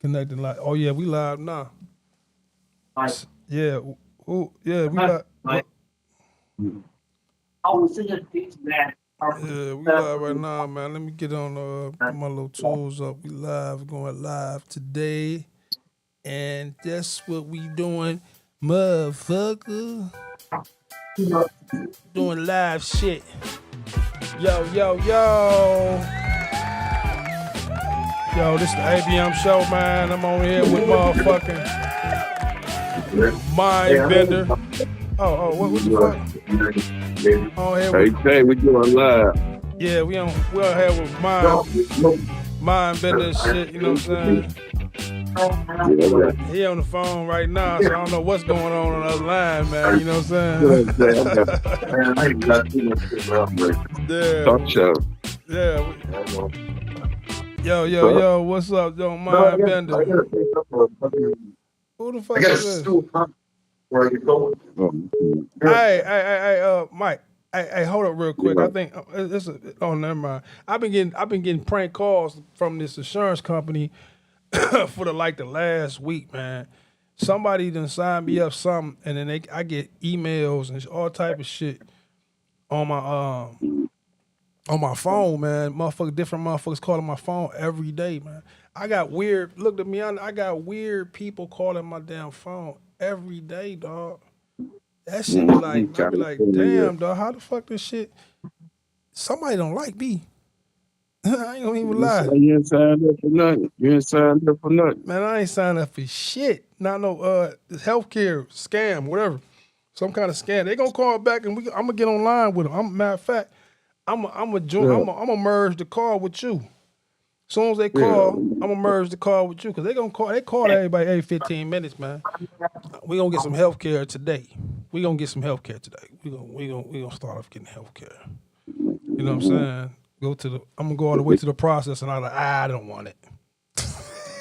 Connecting live. Oh yeah, we live now. Like, Yeah. Oh yeah, we live. like, I was seeing things that are Yeah, we live right separately. now, man. Let me get on get my little tools up. We live, going live today. And that's what we doing, motherfucker. You know, Doing live shit. Yo, yo, yo. Yo, this is the A.B.M show, man. I'm on here with motherfucking Mind Bender. What the fuck? On here with Hey, we doing live. yeah, we on here with Mind Bender and shit, you know what I'm saying? Yeah, He on the phone right now, so I don't know what's going on the other line, man. You know what I'm Talk saying? show. yeah. Yo, Huh? yo, what's up, yo, Mind Bender? Who the fuck I got a is this? stool, huh? Where you going? Hey, Mike. Hey, hold up real quick. Yeah. I think oh, never mind. I've been getting prank calls from this insurance company for the last week, man. Somebody done signed me up something, and then I get emails and all type of shit on my phone, man. Different motherfuckers calling my phone every day, man. I got weird. Look at me, I got weird people calling my damn phone every day, dog. That shit be like, I be like, damn, dog, how the fuck this shit? Somebody don't like me. I ain't gonna even lie. You ain't signed up for nothing. You ain't signed up for nothing. Man, I ain't signed up for shit. Not no healthcare scam, whatever. Some kind of scam. They gonna call back and I'm gonna get online with them. Matter of fact, I'm gonna merge the call with you. As soon as they call, I'm gonna merge the call with you because they gonna call. They call everybody every 15 minutes, man. We gonna get some healthcare today. We gonna get some healthcare today. We gonna start off getting healthcare. You know what I'm saying? I'm gonna go all the way to the process, and I don't want it.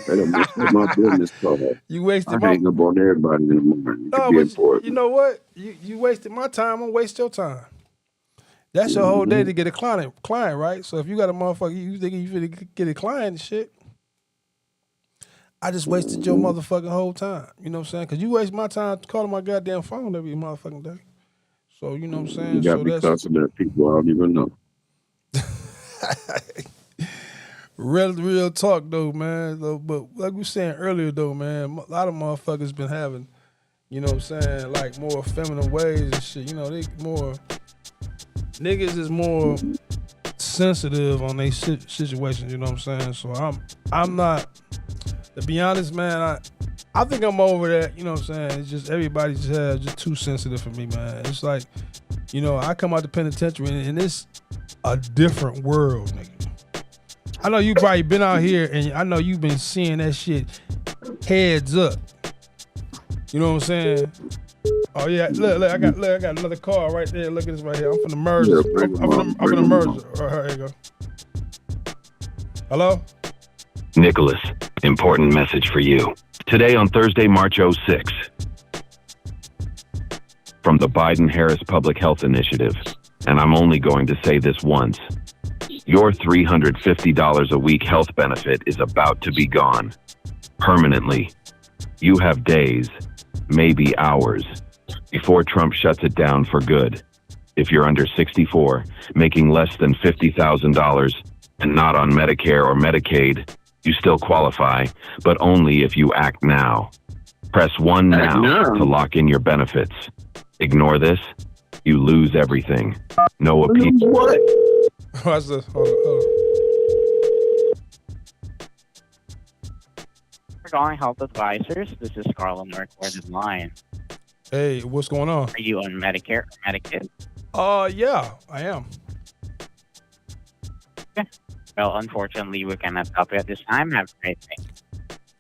They don't mess with my business card. You I wasted my. hang up on everybody in the morning. It No, could be but you important. know what? You wasted my time. I'm gonna waste your time. That's your whole day to get a client, right? So if you got a motherfucker, you think you finna get a client and shit. I just wasted your motherfucking whole time. You know what I'm saying? Because you waste my time calling my goddamn phone every motherfucking day. So you know what I'm saying? You gotta So be that's confident people I don't even know. real talk though, man. But like we saying earlier though, man, a lot of motherfuckers been having, you know what I'm saying, like more feminine ways and shit. You know, they more niggas is more sensitive on their situations. You know what I'm saying? So I'm not. To be honest, man, I think I'm over that. You know what I'm saying? It's just everybody just too sensitive for me, man. It's like, you know, I come out the penitentiary and it's a different world, nigga. I know you probably been out here and I know you've been seeing that shit heads up. You know what I'm saying? Oh yeah, look, I got another call right there. Look at this right here. I'm finna merge Yeah, this. bring them on. I'm Bring finna them merge on. it. Here you go. Hello? Nicholas, important message for you. Today on Thursday, March 06, from the Biden-Harris Public Health Initiative, and I'm only going to say this once, your $350 a week health benefit is about to be gone. Permanently. You have days, maybe hours, before Trump shuts it down for good. If you're under 64, making less than $50,000, and not on Medicare or Medicaid, you still qualify, but only if you act now. Press 1 now to lock in your benefits. Ignore this, you lose everything. No appeal. What? Watch this. Hold on. For calling Health Advisors, this is Carl on the recorded line. Hey, what's going on? Are you on Medicare or Medicaid? Yeah, I am. Well, unfortunately, we cannot help you at this time. Have a great day.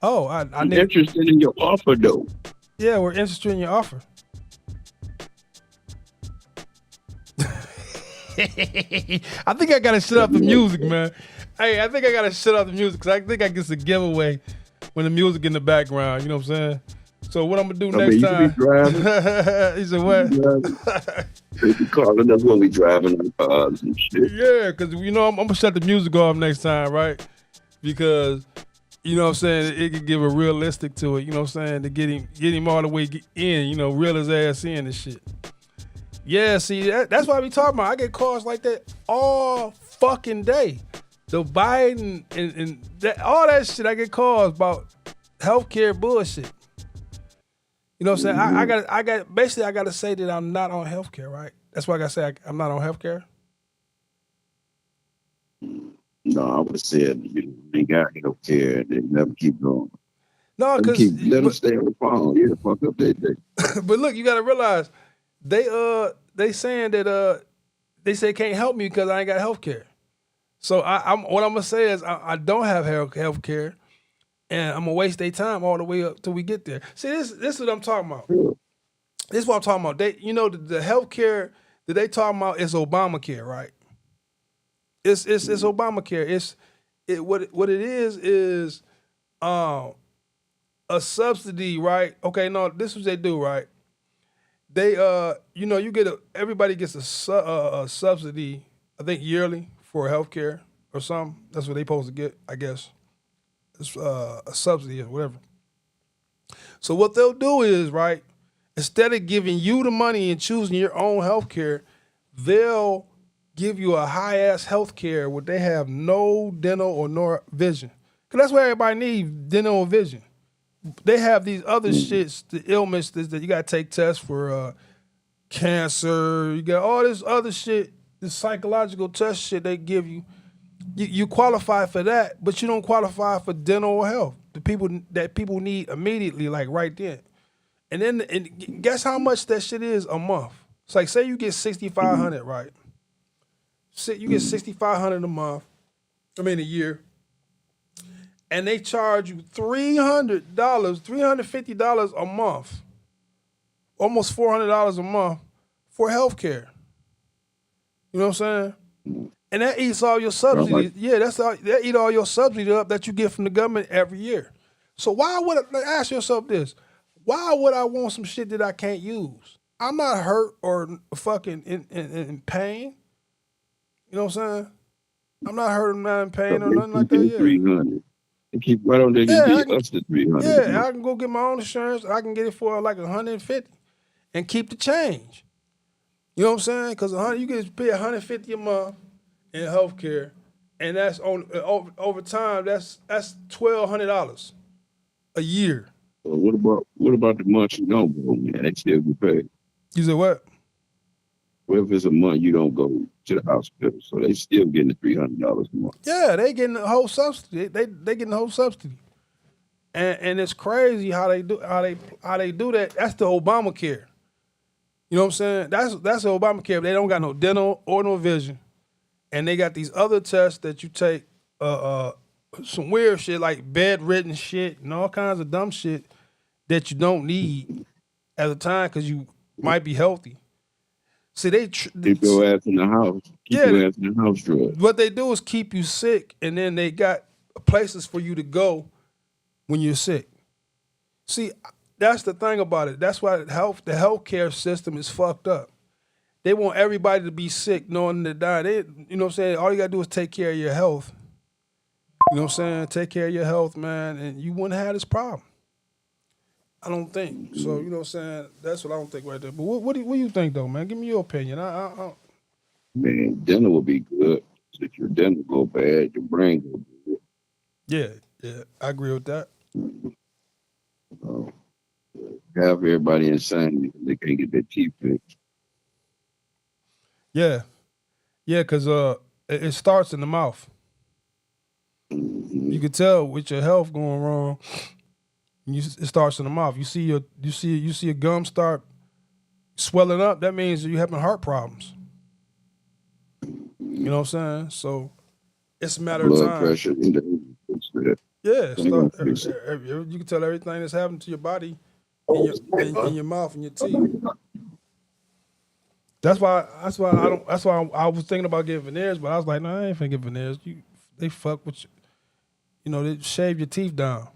Oh, I I'm need. interested in your offer, though. Yeah, we're interested in your offer. I think I gotta shut off the music, man. Hey, I think I gotta shut off the music because I think I get a giveaway when the music in the background. You know what I'm saying? So what I'm gonna do next you time? be driving. He said what? They be calling us when we driving our cars and shit. Yeah, because you know I'm gonna shut the music off next time, right? Because You know what I'm saying? It could give a realistic to it. You know what I'm saying? To get him all the way in. You know, reel his ass in and shit. Yeah, see, that's what I be talking about. I get calls like that all fucking day. The Biden and that, all that shit, I get calls about healthcare bullshit. You know what I'm saying? I got to say that I'm not on healthcare, right? That's why I got to say I'm not on healthcare. No, I would have said they got health care and they never keep going. No, Let them stay on the phone. Yeah, fuck up that day. but look, you got to realize they saying that they say can't help me because I ain't got healthcare. So I'm what I'm gonna say is I don't have healthcare, and I'm gonna waste their time all the way up till we get there. See, this is what I'm talking about. Yeah. This is what I'm talking about. The healthcare that they talking about is Obamacare, right? It's Obamacare. What it is a subsidy, right? Okay, no, this is what they do, right? They you get everybody gets a subsidy, I think yearly for healthcare or something. That's what they supposed to get, I guess. It's a subsidy or whatever. So what they'll do is, right, instead of giving you the money and choosing your own healthcare, they'll give you a high ass healthcare where they have no dental or no vision. Cause that's what everybody needs, dental or vision. They have these other shits, the ailments that you gotta take tests for cancer. You got all this other shit, this psychological test shit they give you. You qualify for that, but you don't qualify for dental or health. The people that people need immediately, like right then. And guess how much that shit is a month? It's like, say you get $6,500, right? You get $6,500 a month. I mean a year. And they charge you $300, $350 a month, almost $400 a month for healthcare. You know what I'm saying? And that eats all your subsidies. Yeah, that eat all your subsidy up that you get from the government every year. So why would ask yourself this? Why would I want some shit that I can't use? I'm not hurt or fucking in pain. You know what I'm saying? I'm not hurt or not in pain or nothing like that. Yeah. 300. They keep right on there just get us to 300. Yeah, I can go get my own insurance. I can get it for like 150 and keep the change. You know what I'm saying? Because you can pay 150 a month in healthcare, and that's on over time. That's $1,200 a year. Well, what about the months you don't go, man? They still get paid. You said what? What if it's a month you don't go to the hospital? So they still getting the $300 a month. Yeah, they getting the whole subsidy. They getting the whole subsidy, and it's crazy how they do that. That's the Obamacare. You know what I'm saying? That's the Obamacare. They don't got no dental or no vision, and they got these other tests that you take. Some weird shit like bedridden shit and all kinds of dumb shit that you don't need at the time because you might be healthy. See, Keep your ass in the house. Keep your ass in the house, drugs. What they do is keep you sick, and then they got places for you to go when you're sick. See, that's the thing about it. That's why the healthcare system is fucked up. They want everybody to be sick, knowing they're dying. You know what I'm saying? All you gotta do is take care of your health. You know what I'm saying? Take care of your health, man, and you wouldn't have this problem. I don't think. So, you know what I'm saying? That's what I don't think right there. But what do you think, though, man? Give me your opinion. Man, dental will be good. If your dental go bad, your brain go bad. Yeah, I agree with that. Have everybody insane because they can't get their teeth fixed. Yeah, because it starts in the mouth. You can tell with your health going wrong. It starts in the mouth. You see a gum start swelling up. That means you're having heart problems. You know what I'm saying? So it's a matter of time. Blood pressure. Yeah, you can tell everything that's happening to your body in your mouth and your teeth. That's why I was thinking about getting veneers, but I was like, no, I ain't finna get veneers. They fuck with you. You know, they shave your teeth down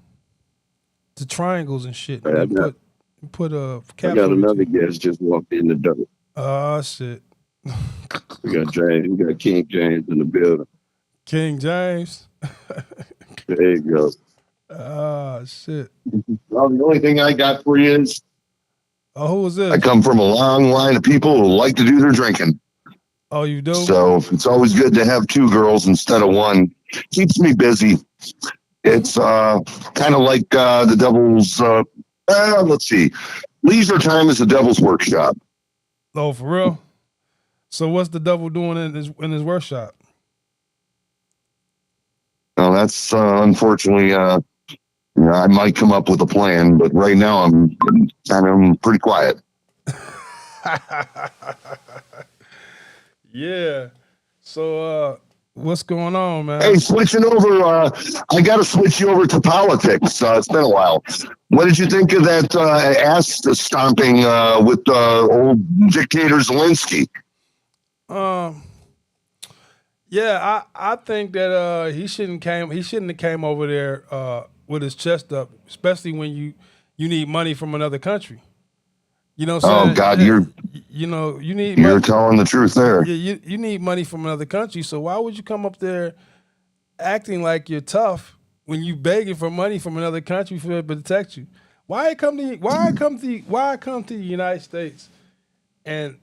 to triangles and shit. I Put a capsule. I got another guest just walked in the door. Oh shit. We got James. We got King James in the building. King James. There you go. Ah, shit. Well, the only thing I got for you is Oh, who was I this? come from a long line of people who like to do their drinking. Oh, you do? So it's always good to have two girls instead of one. Keeps me busy. It's kind of like the devil's, let's see, leisure time is the devil's workshop. Oh, for real? So what's the devil doing in his workshop? Now, that's unfortunately, I might come up with a plan, but right now I'm kind of pretty quiet. Yeah. So what's going on, Hey, man? switching over, I got to switch you over to politics. It's been a while. What did you think of that ass stomping with old dictator Zelensky? Um yeah, I think that he shouldn't have came over there with his chest up, especially when you need money from another country. You know what Oh I'm saying? God, Yeah, you know, you need you're money. telling the truth there. You need money from another country. So why would you come up there acting like you're tough when you begging for money from another country for it to protect you? Why come to the United States and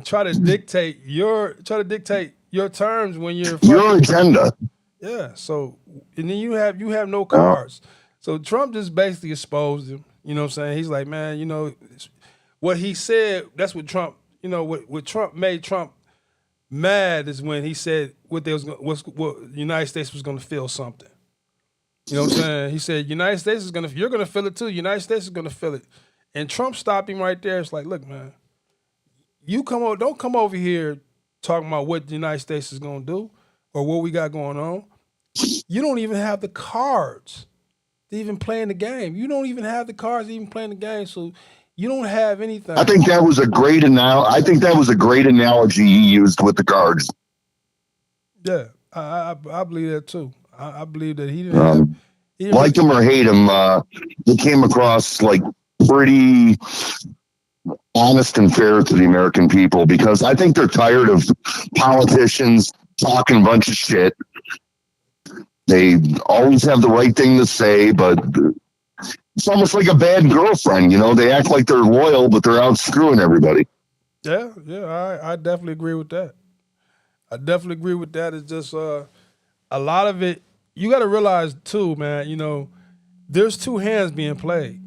try to dictate your terms when you're Your fucking agenda. yeah. So and then you have no Uh, cards. So Trump just basically exposed him. You know what I'm saying? He's like, man, what he said. That's what Trump. What Trump made Trump mad is when he said what the United States was going to feel something. You know what I'm saying? He said United States is going to you're going to feel it too. United States is going to feel it. And Trump stopped him right there. It's like, look, man, don't come over here talking about what the United States is going to do or what we got going on. You don't even have the cards to even playing the game. You don't even have the cards to even playing the game. So you don't have I anything. think that was a great I think that was a great analogy he used with the cards. Yeah, I believe that too. I believe that Um, he didn't like really him or hate him, he came across like pretty honest and fair to the American people because I think they're tired of politicians talking a bunch of shit. They always have the right thing to say, but it's almost like a bad girlfriend. They act like they're loyal, but they're out screwing everybody. yeah, I definitely agree with that. I definitely agree with that. It's just a lot of it. You got to realize too, man. There's two hands being played.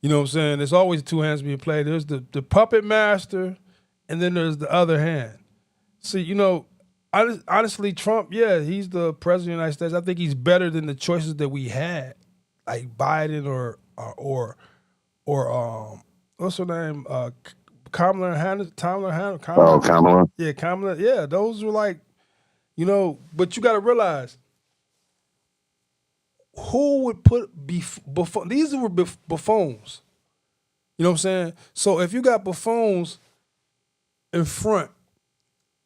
You know what I'm saying? There's always two hands being played. There's the puppet master, and then there's the other hand. See, honestly, Trump, yeah, he's the president of the United States. I think he's better than the choices that we had, like Biden or what's her name? Kamala Harris. Oh, Kamala. Yeah, Kamala. Yeah, those were like, but you got to realize who would put before these were buffoons. You know what I'm saying? So if you got buffoons in front,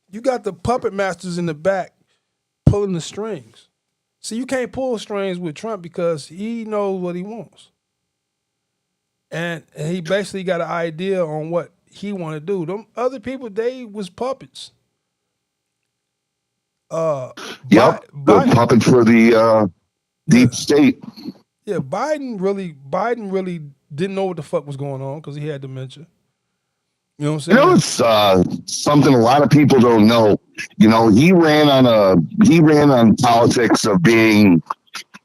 you got the puppet masters in the back pulling the strings. See, you can't pull strings with Trump because he knows what he wants. And he basically got an idea on what he want to do. Them other people, they was puppets. Uh, Yep, the Biden, puppet for the yeah, deep state. yeah. Biden really didn't know what the fuck was going on because he had dementia. You know what I'm saying? It's something a lot of people don't know. He ran on politics of being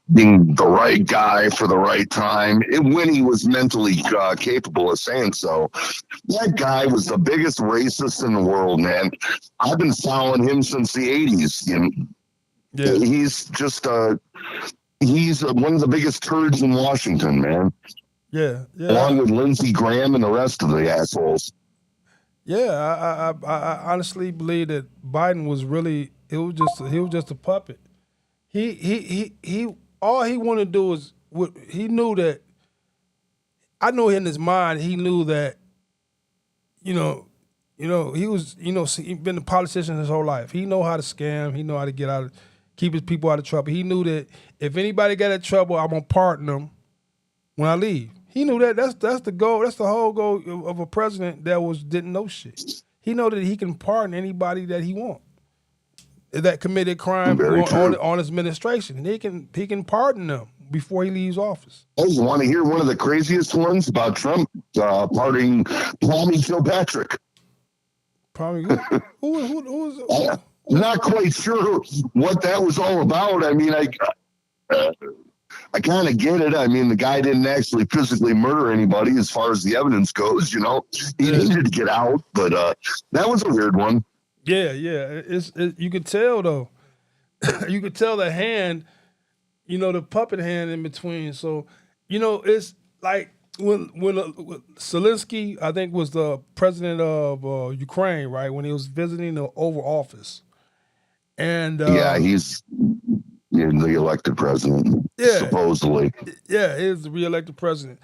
the right guy for the right time when he was mentally capable of saying so. That guy was the biggest racist in the world, man. I've been following him since the 80s. Yeah, He's just he's one of the biggest turds in Washington, man, yeah, yeah, along with Lindsey Graham and the rest of the assholes. yeah. I honestly believe that Biden was really he was just a puppet. He all he wanted to do was he knew that I know in his mind he knew that you know he was he been a politician his whole life. He know how to scam. He know how to keep his people out of trouble. He knew that if anybody got in trouble, I'm gonna pardon them when I leave. He knew that that's the goal. That's the whole goal of a president that didn't know shit. He know that he can pardon anybody that he want. that committed crime Very true. on his administration, and he can pardon them before he leaves office. Oh, you want to hear one of the craziest ones about Trump pardoning Tommy Kilpatrick? Probably who I'm not quite sure what that was all about. I mean, I kind of get it. I mean, the guy didn't actually physically murder anybody as far as the evidence goes, you know. He needed to get out, but that was a weird one. Yeah. You could tell though. You could tell the hand, the puppet hand in between. So, it's like when Zelensky, I think, was the president of Ukraine, right? When he was visiting the Oval Office, and he's the elected president, supposedly. Yeah, he is the reelected president.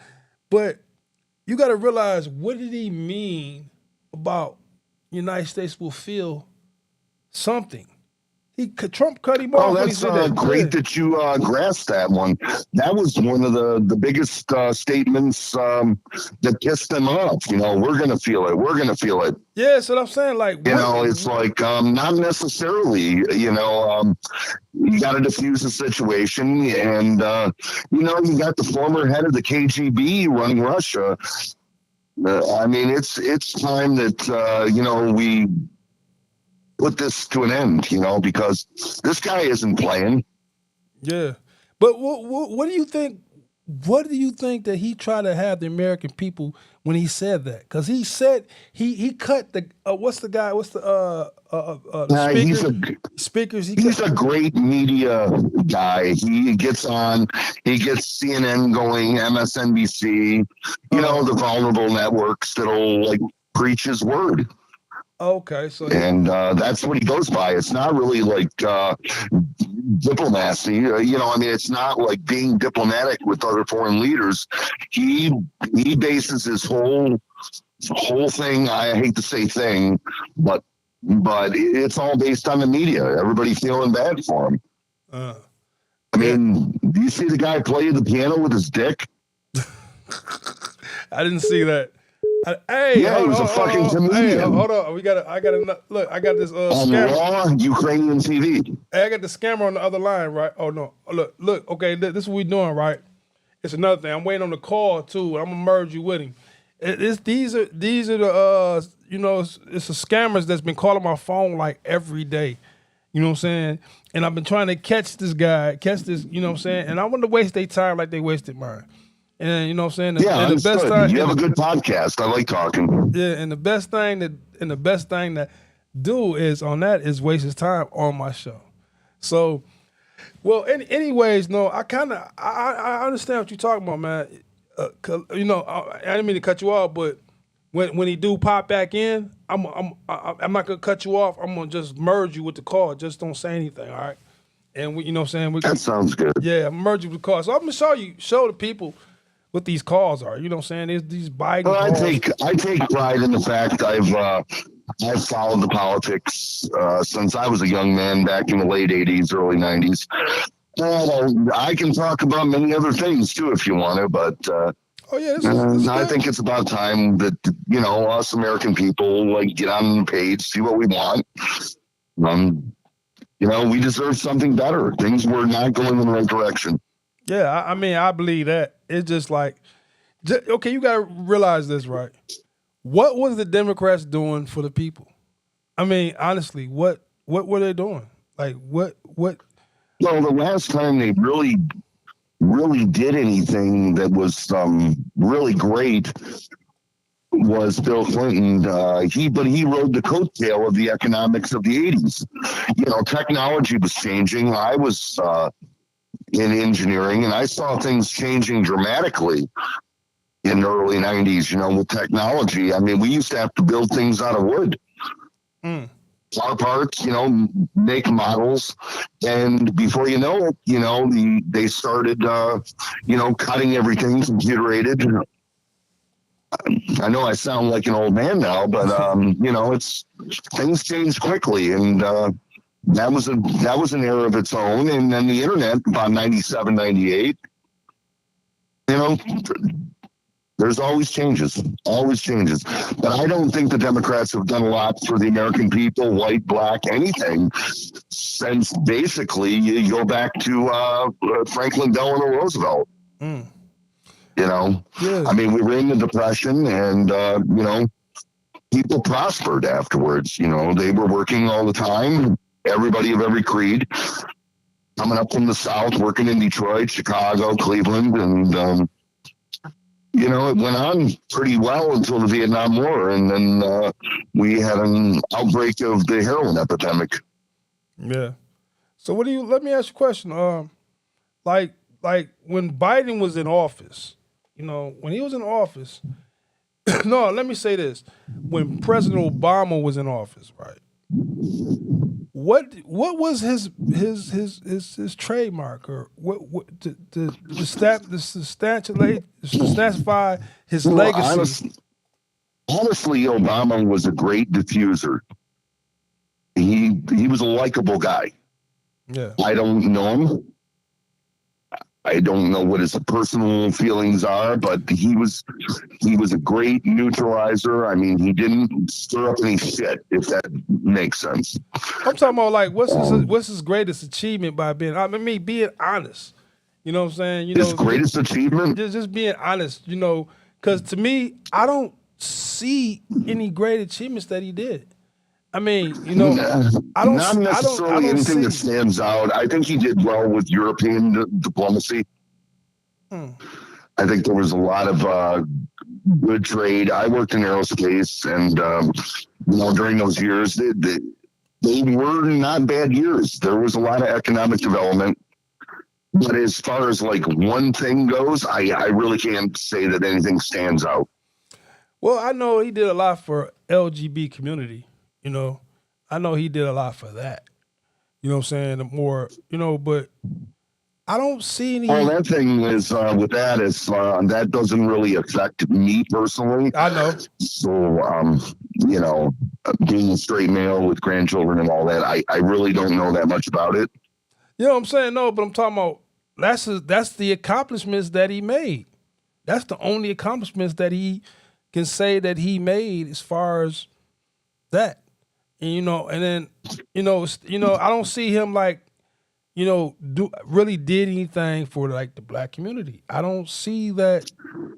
But you got to realize, what did he mean about United States will feel something? Trump cut him off. Oh, that's great that you grasped that one. That was one of the biggest statements that pissed them off. We're going to feel it. We're going to feel it. Yeah, so I'm saying, like, it's like not necessarily. You got to diffuse the situation, and you got the former head of the KGB running Russia. I mean, it's time that we put this to an end, because this guy isn't playing. Yeah, but what do you think? What do you think that he tried to have the American people when he said that? Because he said he cut the what's the guy? What's the speakers? He's a great media guy. He gets on. He gets CNN going, MSNBC. The vulnerable networks that'll preach his word. Okay, so and that's what he goes by. It's not really like diplomacy. I mean, it's not like being diplomatic with other foreign leaders. He bases his whole thing. I hate to say thing, but it's all based on the media. Everybody feeling bad for him. I mean, do you see the guy play the piano with his dick? I didn't see that. He was a fucking comedian. Hey, hold on. I got this scammer. Raw Ukrainian TV. Hey, I got the scammer on the other line, right? Oh no, look. Okay, this is what we doing, right? It's another thing. I'm waiting on the call too. I'm gonna merge you with him. These are the it's the scammers that's been calling my phone like every day. You know what I'm saying? And I've been trying to catch this, you know what I'm saying? And I want to waste their time like they wasted mine. And you know what I'm saying? And the best time, you have a good podcast. I like talking. Yeah, and the best thing that do is waste his time on my show. So, well, anyways, no, I understand what you're talking about, man. I didn't mean to cut you off, but when he do pop back in, I'm not gonna cut you off. I'm gonna just merge you with the call. Just don't say anything, all right? And you know what I'm saying? That sounds good. Yeah, I'm merge you with the call. So I'm gonna show the people what these calls are. You know what I'm saying? There's these Biden calls. I take pride in the fact I've followed the politics since I was a young man back in the late 80s, early 90s. I can talk about many other things too if you want to, but I think it's about time that us American people get on the page, see what we want. We deserve something better. Things were not going in the right direction. Yeah, I mean, I believe that. It's just like, okay, you got to realize this, right? What was the Democrats doing for the people? I mean, honestly, what were they doing? Like, what? Well, the last time they really did anything that was really great was Bill Clinton. He rode the coattail of the economics of the 80s. Technology was changing. I was in engineering, and I saw things changing dramatically in the early 90s, with technology. I mean, we used to have to build things out of wood. Car parts, make models. And before you know it, they started, cutting everything computer-aided. I know I sound like an old man now, but, things changed quickly. And that was an era of its own. And then the internet, about 97, 98, There's always changes, always changes. But I don't think the Democrats have done a lot for the American people, white, black, anything, since basically you go back to Franklin Delano Roosevelt. Mm. You know, Yeah. I mean, we were in the Depression, and you know, people prospered afterwards. You know, they were working all the time. Everybody of every creed coming up from the South, working in Detroit, Chicago, Cleveland, and you know, it went on pretty well until the Vietnam War, and then we had an outbreak of the heroin epidemic. Yeah. So what do you? Let me ask you a question. Like when Biden was in office, you know, when he was in office. No, let me say this: when President Obama was in office, right? What was his trademark, or what to substantify his Well, legacy? honestly, Obama was a great diffuser. He was a likable guy. Yeah. I don't know him. I don't know what his personal feelings are, but he was a great neutralizer. I mean, he didn't stir up any shit, if that makes sense. I'm talking about like what's his greatest achievement by being? I mean, being honest. You know what I'm saying? You His know, greatest achievement? just being honest. You know, because to me, I don't see any great achievements that he did. I mean, you know, Not necessarily I don't anything that see. stands out. I think he did well with European diplomacy. Hmm. I think there was a lot of good trade. I worked in aerospace, and you know, during those years, they were not bad years. There was a lot of economic development. But as far as like one thing goes, I really can't say that anything stands out. Well, I know he did a lot for LGBT community. You know, I know he did a lot for that. You know what I'm saying? The more, you know, but I don't see any. Well, that thing is with that is that doesn't really affect me personally. I know. So, you know, being a straight male with grandchildren and all that, I really don't know that much about it. You know what I'm saying? No, but I'm talking about that's the accomplishments that he made. That's the only accomplishments that he can say that he made as far as that. And you know, and then I don't see him like do really did anything for like the black community. I don't see that.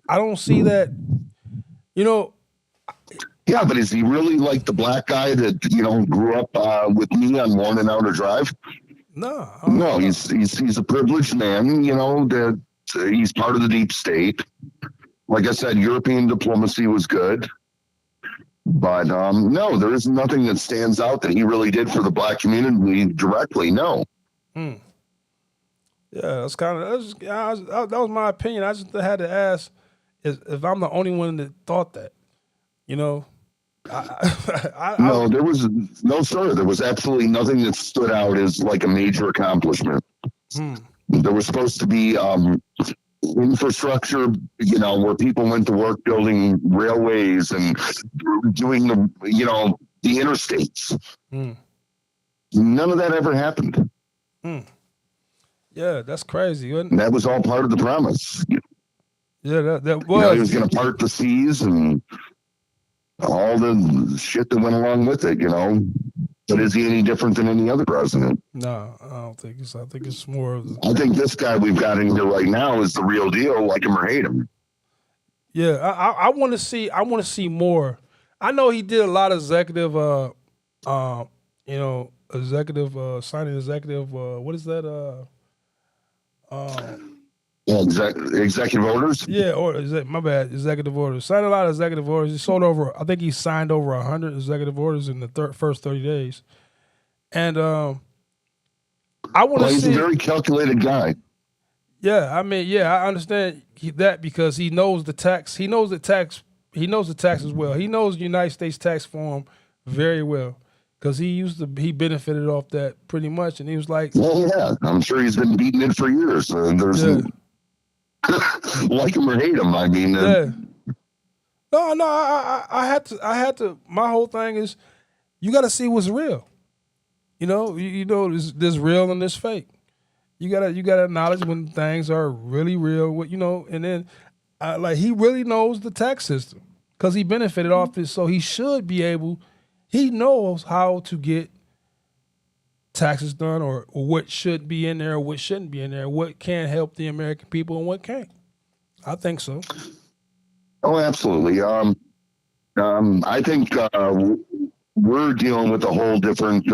I don't see that. You know, Yeah, but is he really like the black guy that grew up with me on Warren and Outer Drive? no, No, he's a privileged man. You know that he's part of the deep state. Like I said, European diplomacy was good. But no, there is nothing that stands out that he really did for the black community directly. No. Hmm. Yeah, that's kind of that was my opinion. I just had to ask if I'm the only one that thought that. You know, No, there was no, sir. There was absolutely nothing that stood out as like a major accomplishment. Hmm. There was supposed to be infrastructure, where people went to work building railways and doing the interstates. Hmm. None of that ever happened. Hmm. Yeah, that's crazy. That was all part of the promise. Yeah, that was. He was going to part the seas and all the shit that went along with it. But is he any different than any other president? No, I don't think it's. I think it's more of. I think this guy we've got in here right now is the real deal. Like him or hate him. Yeah, I want to see. I want to see more. I know he did a lot of executive. Executive signing executive. What is that? Executive orders. Yeah, my bad. Executive orders. Signed a lot of executive orders. He sold over. I think he signed over 100 executive orders in the first 30 days. And I want to see. He's a very calculated guy. Yeah, I mean, yeah, I understand that because he knows the tax. He knows the tax. He knows the tax as well. He knows the United States tax form very well because he benefited off that pretty much. And he was like, well, yeah, I'm sure he's been beating it for years. There's like him or hate him. I mean, yeah. No, I had to. My whole thing is, you got to see what's real. There's real and there's fake. You gotta acknowledge when things are really real. And then like he really knows the tax system because he benefited off it. So he should be able. He knows how to get taxes done, or what should be in there, or what shouldn't be in there, what can help the American people, and what can't. I think so. Oh, absolutely. I think we're dealing with a whole different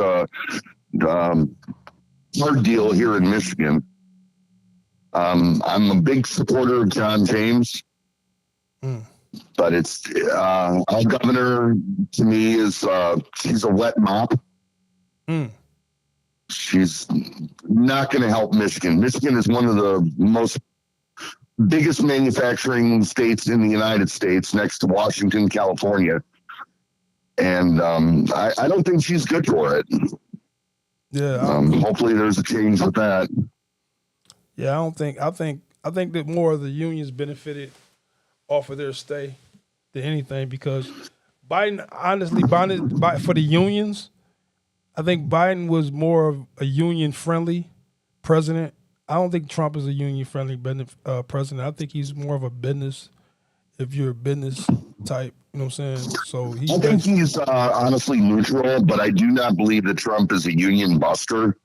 hard deal here in Michigan. I'm a big supporter of John James, but it's our governor to me is she's a wet mop. She's not going to help Michigan. Michigan is one of the biggest manufacturing states in the United States, next to Washington, California. And I don't think she's good for it. Yeah. Hopefully there's a change with that. Yeah, I don't think. I think that more of the unions benefited off of their stay than anything, because Biden, honestly, for the unions, I think Biden was more of a union friendly president. I don't think Trump is a union friendly president. I think he's more of a business. If you're a business type, you know what I'm saying. So I think he's honestly neutral, but I do not believe that Trump is a union buster,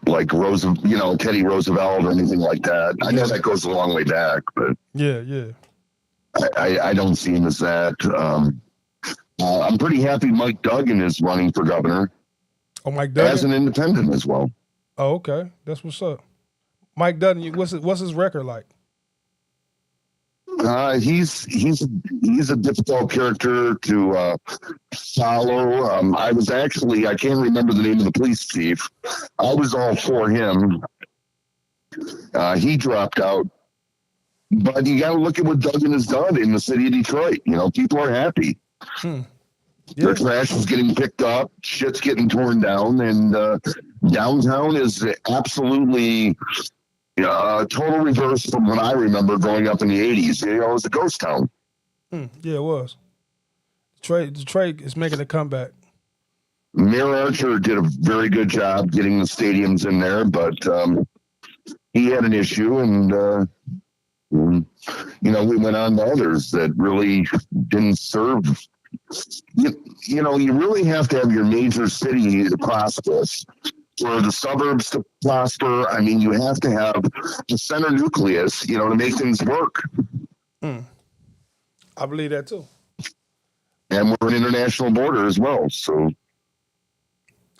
like Teddy Roosevelt or anything like that. I know that goes a long way back, but yeah. I don't see him as that. I'm pretty happy Mike Duggan is running for governor. Oh, Mike Duggan? As an independent as well. Oh, okay. That's what's up. Mike Duggan, what's his record like? He's a difficult character to follow. I can't remember the name of the police chief. I was all for him. He dropped out. But you got to look at what Duggan has done in the city of Detroit. People are happy. Yeah. Their trash is getting picked up, shit's getting torn down, and downtown is absolutely total reverse from what I remember growing up in the 80s. It was a ghost town. Yeah, it was. Detroit is making a comeback. Mayor Archer did a very good job getting the stadiums in there, but he had an issue, and we went on to others that really didn't serve. You really have to have your major city prosperous for the suburbs to prosper. I mean, you have to have the center nucleus, to make things work. I believe that too. And we're an international border as well, so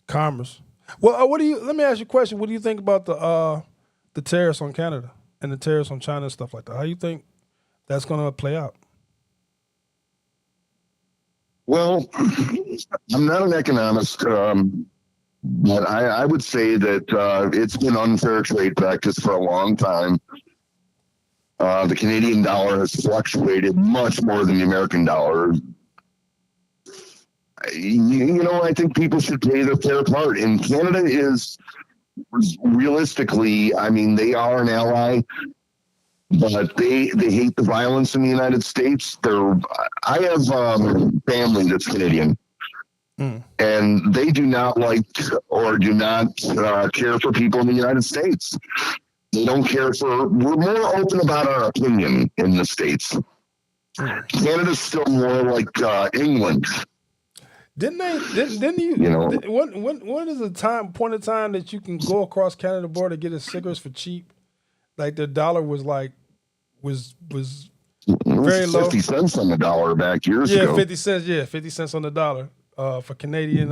commerce. Well, let me ask you a question. What do you think about the tariffs on Canada and the tariffs on China and stuff like that? How do you think that's going to play out? Well, I'm not an economist, but I would say that it's been unfair trade practice for a long time. The Canadian dollar has fluctuated much more than the American dollar. I think people should play their fair part. And Canada is realistically, they are an ally, but they hate the violence in the United States. I have family that's Canadian, and they do not like or do not care for people in the United States. They don't care for. We're more open about our opinion in the States. Canada's still more like England. Didn't you? When is the point of time that you can go across Canada border to get a cigarettes for cheap? Like the dollar was very low. 50 cents on the dollar back years ago. 50 cents. Yeah, 50 cents on the dollar for Canadian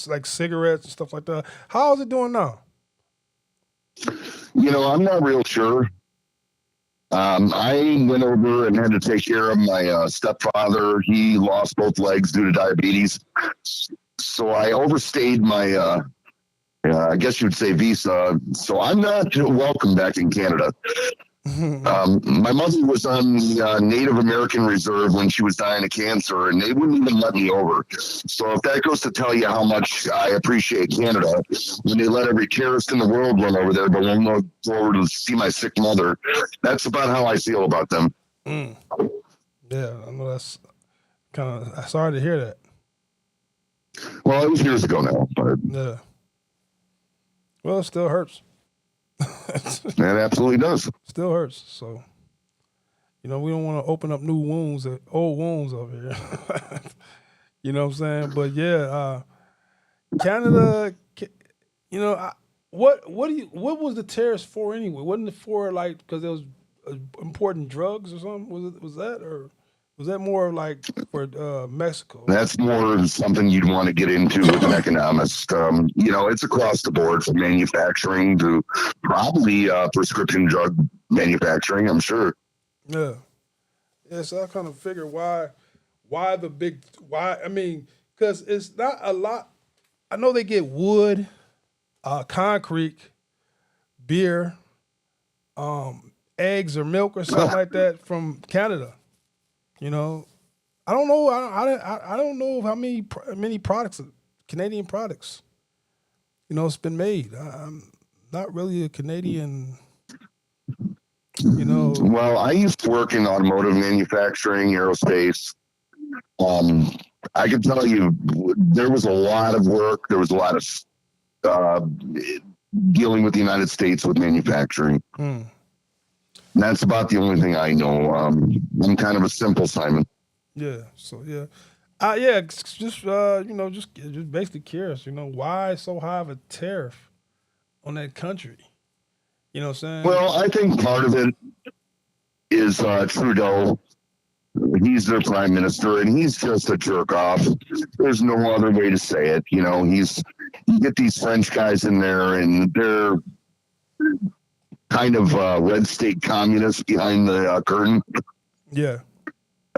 like cigarettes and stuff like that. How is it doing now? I'm not real sure. I went over and had to take care of my stepfather. He lost both legs due to diabetes. So I overstayed my, I guess you'd say visa. So I'm not welcome back in Canada. My mother was on the Native American Reserve when she was dying of cancer, and they wouldn't even let me over. So if that goes to tell you how much I appreciate Canada, when they let every terrorist in the world run over there, but won't go over to see my sick mother, that's about how I feel about them. Yeah, I know that's kind of sorry to hear that. Well, it was years ago now, but yeah. Well, it still hurts. It absolutely does. Still hurts. So, You know, we don't want to open up new wounds, old wounds over here. You know what I'm saying? But yeah, Canada. You know, what was the tariffs for anyway? Wasn't it for like because there was important drugs or something? Was that or was that more like for Mexico? That's more something you'd want to get into with an economist. You know, it's across the board from manufacturing to probably prescription drug manufacturing, I'm sure. Yeah, yeah. So I kind of figure why I mean because it's not a lot. I know they get wood, concrete, beer, eggs or milk or something like that from Canada. You know, I don't know. I don't know how many products, Canadian products, you know, it's been made. I'm not really a Canadian. You know, Well, I used to work in automotive manufacturing, aerospace. Um, I can tell you there was a lot of work. There was a lot of uh, dealing with the United States with manufacturing. hmm, And that's about the only thing I know. I'm kind of a simple Simon. yeah. So yeah, yeah. Just you know, just basically curious. You know, why so high of a tariff on that country? You know what I'm saying? Well, I think part of it is Trudeau. He's their prime minister, and he's just a jerk off. There's no other way to say it. You know, you get these French guys in there, and they're kind of red state communists behind the curtain. Yeah.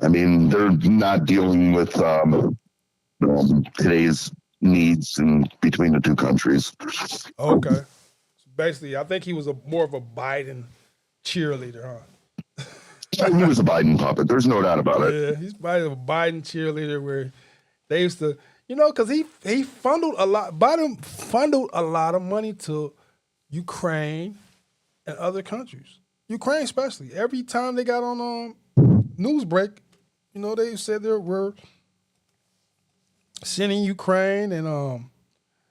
I mean, they're not dealing with today's needs in between the two countries. Okay. So basically, I think he was more of a Biden cheerleader, huh? He was a Biden puppet. There's no doubt about it. Yeah, he's probably a Biden cheerleader where they used to, you know, because he funded a lot. Biden funded a lot of money to Ukraine and other countries. Ukraine, especially. Every time they got on news break, you know, they said they were sending Ukraine and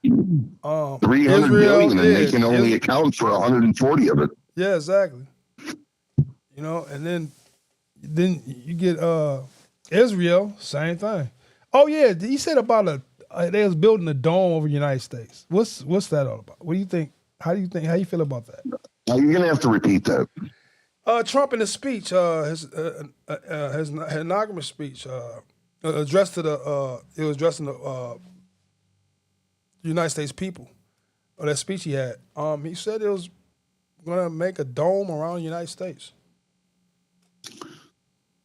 300 Israel. billion, and they can only Is- account for 140 of it. yeah, exactly. You know, and then you get Israel, same thing. Oh yeah, he said about they was building a dome over the United States. What's that all about? What do you think? How you feel about that? You're going to have to repeat that. Trump in his speech, his inaugural speech, addressed to it was addressing the United States people. Or that speech he had, he said it was going to make a dome around the United States.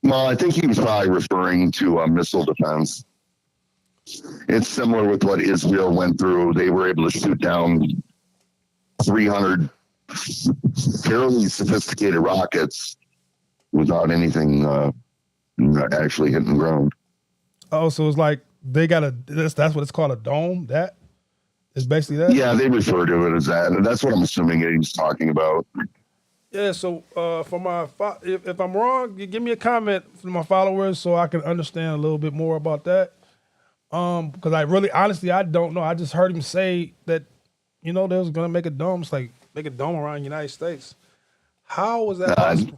Well, I think he was probably referring to missile defense. It's similar with what Israel went through. They were able to shoot down 300 fairly sophisticated rockets without anything actually hitting the ground. Oh, so it's like they got that's what it's called, a dome. That is basically that. Yeah, they refer to it as that. And that's what I'm assuming he's talking about. Yeah. So for my if I'm wrong, you give me a comment from my followers so I can understand a little bit more about that. Because I really, honestly, I don't know. I just heard him say that, you know, they was gonna make a dome. It's like make a dome around the United States. How was that possible?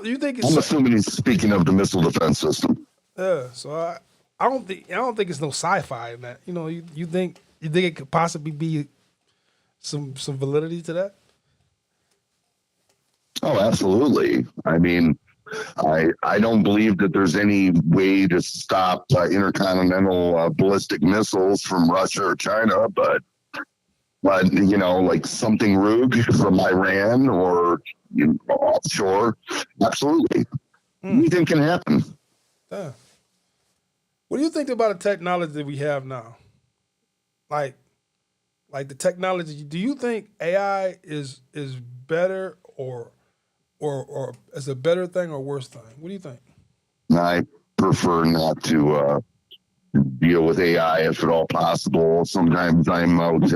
You think it's I'm assuming he's speaking of the missile defense system. yeah? So I don't think it's no sci-fi in that. You know, you think it could possibly be some validity to that? Oh, absolutely. I mean, I don't believe that there's any way to stop intercontinental ballistic missiles from Russia or China, but you know, like something rogue from Iran or offshore, absolutely. Anything can happen. Yeah. What do you think about the technology that we have now? Like the technology. Do you think AI is better or is a better thing or worse thing? What do you think? I prefer not to deal with AI if at all possible. Sometimes I'm out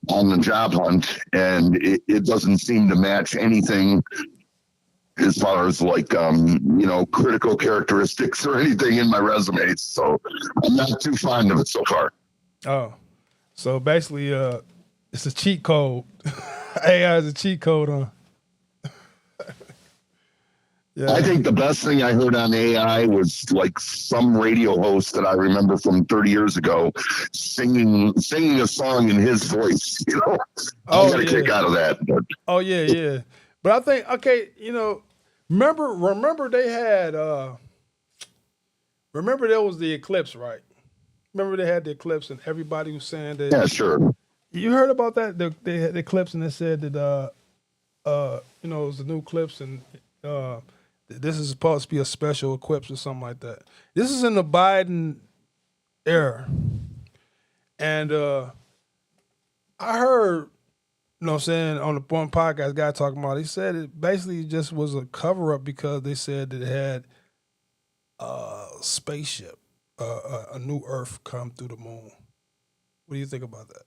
on the job hunt, and it doesn't seem to match anything as far as like you know, critical characteristics or anything in my resume. So I'm not too fond of it so far. Oh, so basically, it's a cheat code. AI is a cheat code, huh? Yeah. I think the best thing I heard on AI was like some radio host that I remember from 30 years ago singing a song in his voice. You know, I got a kick out of that. But Oh yeah. But I think okay, remember they had remember there was the eclipse, right? Remember they had the eclipse and everybody was saying that. yeah, sure. You heard about that? They had the eclipse and they said that it was a new eclipse and this is supposed to be a special eclipse or something like that. This is in the Biden era. And I heard, you know what I'm saying, on the one podcast guy talking about, he said it basically just was a cover up because they said that it had a spaceship, a new Earth come through the moon. What do you think about that?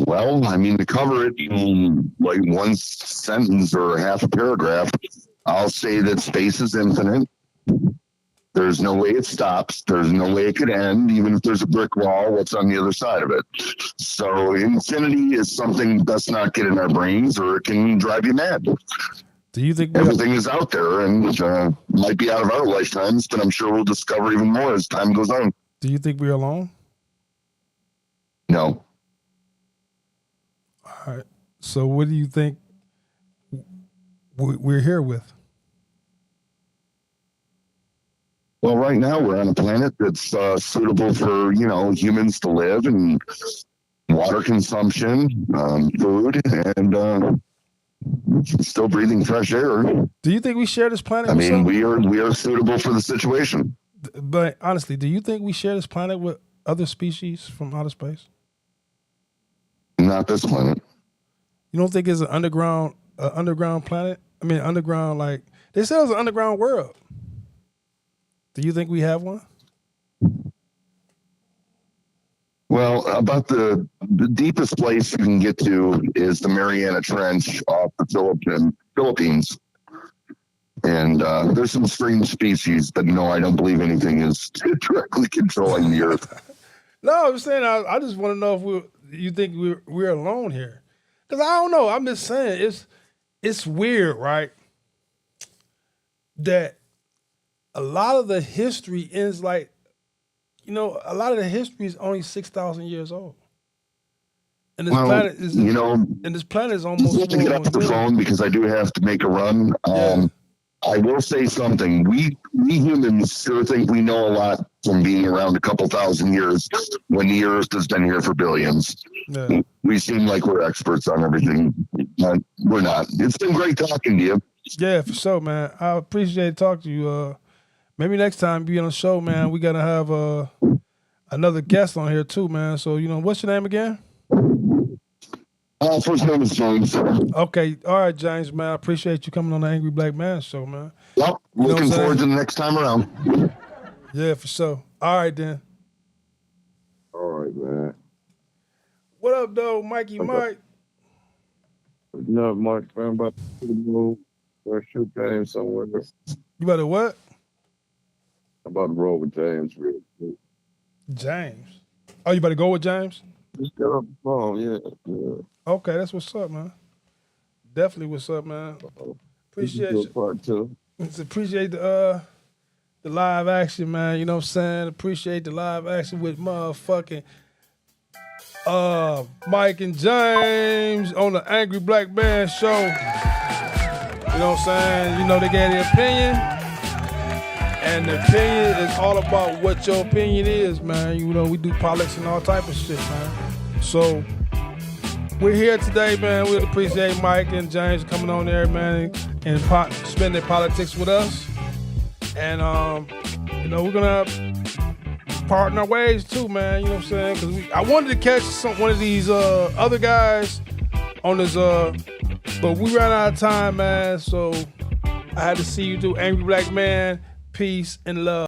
Well, I mean, to cover it in like one sentence or half a paragraph, I'll say that space is infinite. There's no way it stops. There's no way it could end. Even if there's a brick wall, what's on the other side of it? So infinity is something that's not get in our brains, or it can drive you mad. Do you think everything is out there and might be out of our lifetimes, but I'm sure we'll discover even more as time goes on. Do you think we're alone? No. All right. So what do you think we're here with? Well, right now we're on a planet that's suitable for, humans to live, and water consumption, food, and still breathing fresh air. Do you think we share this planet? I mean, we are suitable for the situation. But honestly, do you think we share this planet with other species from outer space? Not this planet. You don't think it's an underground planet? I mean, underground, like they said, it was an underground world. Do you think we have one? Well, about the deepest place you can get to is the Mariana Trench off the Philippines. And there's some strange species, but no, I don't believe anything is directly controlling the Earth. No, I'm saying I just want to know if you think we're alone here, because I don't know. I'm just saying it's weird, right? That a lot of the history ends like, a lot of the history is only 6,000 years old, and this planet is, and this planet is almost. I get off the phone because I do have to make a run. I will say something. We humans sure think we know a lot from being around a couple thousand years when the Earth has been here for billions. Yeah. We seem like we're experts on everything. We're not. It's been great talking to you. Yeah, for sure, man. I appreciate talking to you. Maybe next time be on the show, man. We gotta have another guest on here too, man. So what's your name again? First name is James. Okay, all right, James, man. I appreciate you coming on the Angry Black Man show, man. Yep, looking forward to the next time around. Yeah, for sure. All right, then. All right, man. What up, though, Mikey Mike? No, Mike, I'm about to move or shoot James somewhere. You about to what? I'm about to roll with James real quick. James. Oh, you about to go with James? Just get off the phone, yeah. Okay, that's what's up, man. Definitely what's up, man. Appreciate you. Part two. Appreciate the live action, man. You know what I'm saying? Appreciate the live action with motherfucking Mike and James on the Angry Black Man show. You know what I'm saying? They gave their opinion. And the opinion is all about what your opinion is, man. We do politics and all type of shit, man. So we're here today, man. We appreciate Mike and James coming on there, man, and spending politics with us. And we're gonna part in our ways too, man. You know what I'm saying? Because I wanted to catch one of these other guys on this, but we ran out of time, man. So I had to see you do Angry Black Man. Peace and love.